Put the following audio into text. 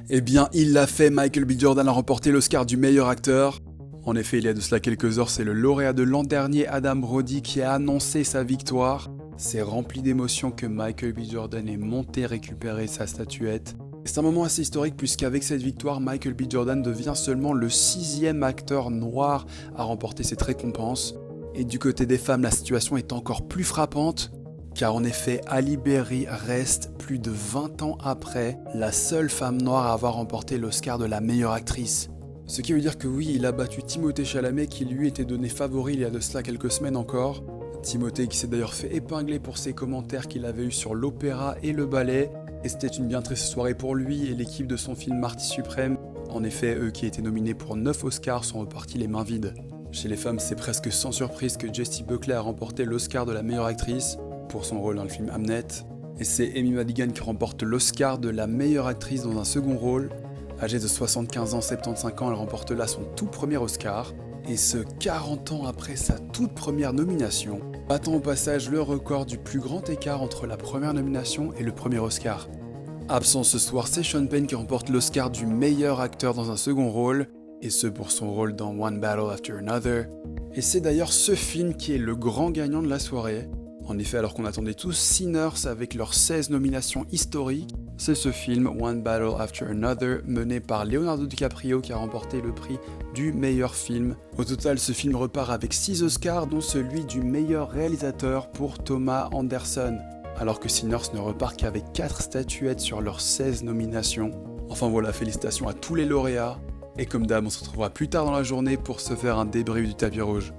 Eh bien, il l'a fait, Michael B. Jordan a remporté l'Oscar du meilleur acteur. En effet, il y a de cela quelques heures, c'est le lauréat de l'an dernier, Adam Brody, qui a annoncé sa victoire. C'est rempli d'émotions que Michael B. Jordan est monté récupérer sa statuette. C'est un moment assez historique puisqu'avec cette victoire, Michael B. Jordan devient seulement le 6e acteur noir à remporter cette récompense. Et du côté des femmes, la situation est encore plus frappante, car en effet, Halle Berry reste, plus de 20 ans après, la seule femme noire à avoir remporté l'Oscar de la meilleure actrice. Ce qui veut dire que oui, il a battu Timothée Chalamet qui lui était donné favori il y a de cela quelques semaines encore. Timothée qui s'est d'ailleurs fait épingler pour ses commentaires qu'il avait eus sur l'opéra et le ballet. Et c'était une bien triste soirée pour lui et l'équipe de son film Marty Suprême. En effet, eux qui étaient nominés pour 9 Oscars sont repartis les mains vides. Chez les femmes, c'est presque sans surprise que Jessie Buckley a remporté l'Oscar de la meilleure actrice pour son rôle dans le film Hamnet. Et c'est Amy Madigan qui remporte l'Oscar de la meilleure actrice dans un second rôle. Âgée de 75 ans, 75 ans, elle remporte là son tout premier Oscar. Et ce 40 ans après sa toute première nomination, battant au passage le record du plus grand écart entre la première nomination et le premier Oscar. Absent ce soir, c'est Sean Penn qui remporte l'Oscar du meilleur acteur dans un second rôle, et ce pour son rôle dans One Battle After Another. Et c'est d'ailleurs ce film qui est le grand gagnant de la soirée. En effet, alors qu'on attendait tous Sinners avec leurs 16 nominations historiques, c'est ce film One Battle After Another mené par Leonardo DiCaprio qui a remporté le prix du meilleur film. Au total, ce film repart avec 6 Oscars, dont celui du meilleur réalisateur pour Thomas Anderson, alors que Sinners ne repart qu'avec 4 statuettes sur leurs 16 nominations. Enfin voilà, félicitations à tous les lauréats, et comme d'hab, on se retrouvera plus tard dans la journée pour se faire un débrief du tapis rouge.